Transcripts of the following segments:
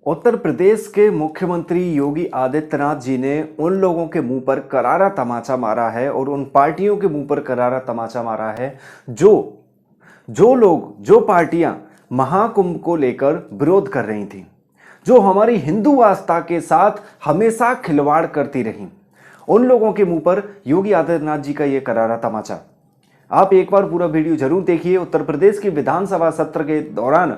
उत्तर प्रदेश के मुख्यमंत्री योगी आदित्यनाथ जी ने उन लोगों के मुंह पर करारा तमाचा मारा है और उन पार्टियों के मुंह पर करारा तमाचा मारा है जो पार्टियां महाकुंभ को लेकर विरोध कर रही थी, जो हमारी हिंदू आस्था के साथ हमेशा खिलवाड़ करती रहीं। उन लोगों के मुंह पर योगी आदित्यनाथ जी का यह करारा तमाचा। आप एक बार पूरा वीडियो जरूर देखिए। उत्तर प्रदेश के विधानसभा सत्र के दौरान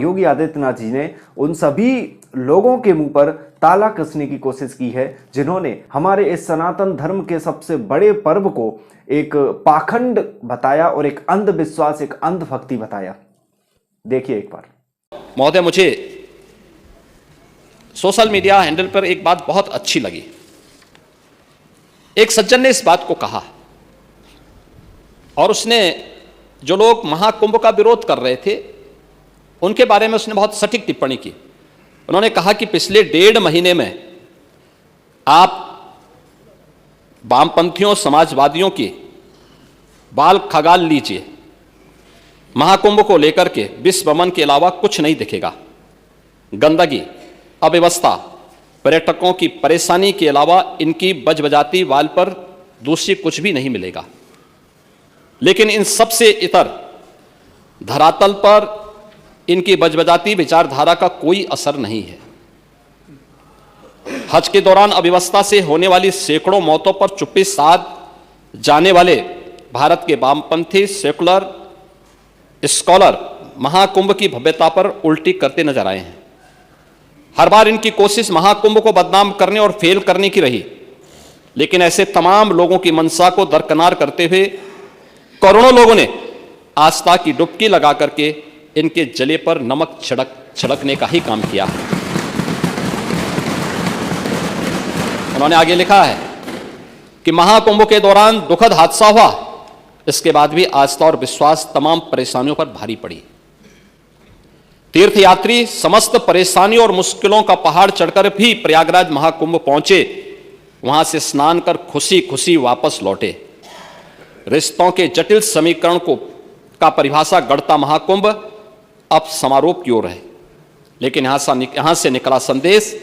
योगी आदित्यनाथ जी ने उन सभी लोगों के मुंह पर ताला कसने की कोशिश की है जिन्होंने हमारे इस सनातन धर्म के सबसे बड़े पर्व को एक पाखंड बताया और एक अंधविश्वास, एक अंधभक्ति बताया। देखिए एक बार। महोदय, मुझे सोशल मीडिया हैंडल पर एक बात बहुत अच्छी लगी। एक सज्जन ने इस बात को कहा और उसने जो लोग महाकुंभ का विरोध कर रहे थे उनके बारे में उसने बहुत सटीक टिप्पणी की। उन्होंने कहा कि पिछले 1.5 महीने में आप वामपंथियों, समाजवादियों की बाल खगाल लीजिए, महाकुंभ को लेकर के विश्व भ्रमण के अलावा कुछ नहीं दिखेगा। गंदगी, अव्यवस्था, पर्यटकों की परेशानी के अलावा इनकी बजबजाती वाल पर दूसरी कुछ भी नहीं मिलेगा। लेकिन इन सबसे इतर धरातल पर इनकी बजबजाती विचारधारा का कोई असर नहीं है। हज के दौरान अव्यवस्था से होने वाली सैकड़ों मौतों पर चुप्पी साध जाने वाले भारत के वामपंथी सेकुलर स्कॉलर महाकुंभ की भव्यता पर उल्टी करते नजर आए हैं। हर बार इनकी कोशिश महाकुंभ को बदनाम करने और फेल करने की रही, लेकिन ऐसे तमाम लोगों की मंशा को दरकिनार करते हुए करोड़ों लोगों ने आस्था की डुबकी लगा करके इनके जले पर नमक छिड़कने का ही काम किया है। उन्होंने आगे लिखा है कि महाकुंभ के दौरान दुखद हादसा हुआ, इसके बाद भी आस्था और विश्वास तमाम परेशानियों पर भारी पड़ी। तीर्थयात्री समस्त परेशानियों और मुश्किलों का पहाड़ चढ़कर भी प्रयागराज महाकुंभ पहुंचे, वहां से स्नान कर खुशी खुशी वापस लौटे। रिश्तों के जटिल समीकरण का परिभाषा गढ़ता महाकुंभ अब समारोह की ओर है, लेकिन यहां से निकला संदेश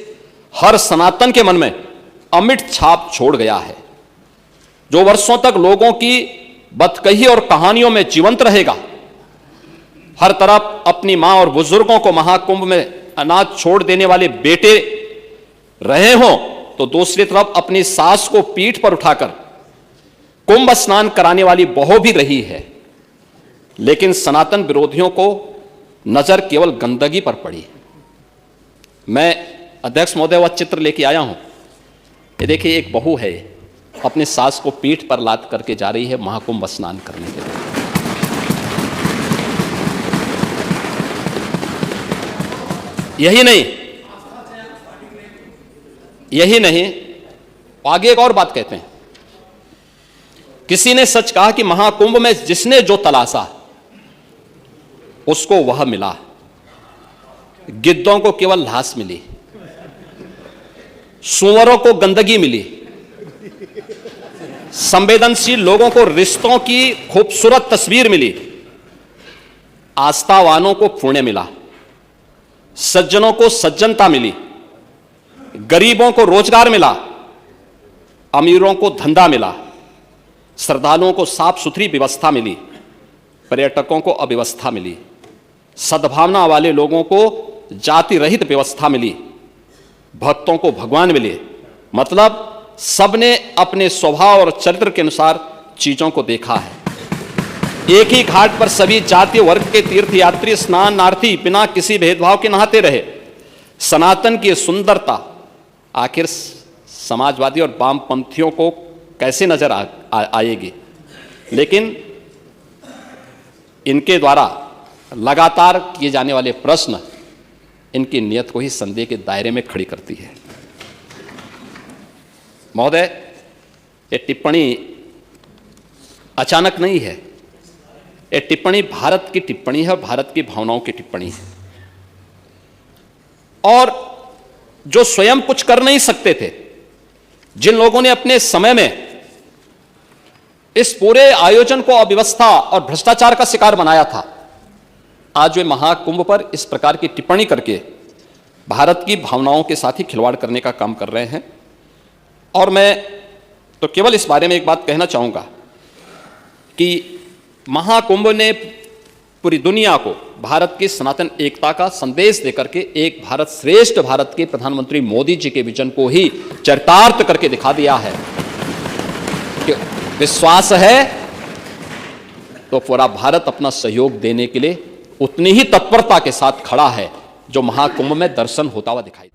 हर सनातन के मन में अमिट छाप छोड़ गया है, जो वर्षों तक लोगों की बदकही और कहानियों में जीवंत रहेगा। हर तरफ अपनी मां और बुजुर्गों को महाकुंभ में अनाथ छोड़ देने वाले बेटे रहे हों, तो दूसरी तरफ अपनी सास को पीठ पर उठाकर कुंभ स्नान कराने वाली बहू भी रही है। लेकिन सनातन विरोधियों को नजर केवल गंदगी पर पड़ी। मैं अध्यक्ष महोदय वह चित्र लेके आया हूं। ये देखिए, एक बहू है, अपनी सास को पीठ पर लाद करके जा रही है महाकुंभ स्नान करने के लिए। यही नहीं, आगे एक और बात कहते हैं। किसी ने सच कहा कि महाकुंभ में जिसने जो तलाशा उसको वह मिला। गिद्धों को केवल लाश मिली, सुअरों को गंदगी मिली, संवेदनशील लोगों को रिश्तों की खूबसूरत तस्वीर मिली, आस्थावानों को पुण्य मिला, सज्जनों को सज्जनता मिली, गरीबों को रोजगार मिला, अमीरों को धंधा मिला, श्रद्धालुओं को साफ सुथरी व्यवस्था मिली, पर्यटकों को अव्यवस्था मिली, सद्भावना वाले लोगों को जाति रहित व्यवस्था मिली, भक्तों को भगवान मिले। मतलब सबने अपने स्वभाव और चरित्र के अनुसार चीजों को देखा है। एक ही घाट पर सभी जाति वर्ग के तीर्थयात्री स्नानार्थी बिना किसी भेदभाव के नहाते रहे। सनातन की सुंदरता आखिर समाजवादी और वामपंथियों को कैसे नजर आएगी? लेकिन इनके द्वारा लगातार किए जाने वाले प्रश्न इनकी नियत को ही संदेह के दायरे में खड़ी करती है। महोदय, ये टिप्पणी अचानक नहीं है। ये टिप्पणी भारत की टिप्पणी है, भारत की भावनाओं की टिप्पणी है। और जो स्वयं कुछ कर नहीं सकते थे, जिन लोगों ने अपने समय में इस पूरे आयोजन को अव्यवस्था और भ्रष्टाचार का शिकार बनाया था, आज वे महाकुंभ पर इस प्रकार की टिप्पणी करके भारत की भावनाओं के साथ ही खिलवाड़ करने का काम कर रहे हैं। और मैं तो केवल इस बारे में एक बात कहना चाहूँगा कि महाकुंभ ने पूरी दुनिया को भारत की सनातन एकता का संदेश देकर के एक भारत श्रेष्ठ भारत के प्रधानमंत्री मोदी जी के विजन को ही चरितार्थ करके दिखा दिया है कि विश्वास है तो पूरा भारत अपना सहयोग देने के लिए उतनी ही तत्परता के साथ खड़ा है जो महाकुंभ में दर्शन होता हुआ दिखाई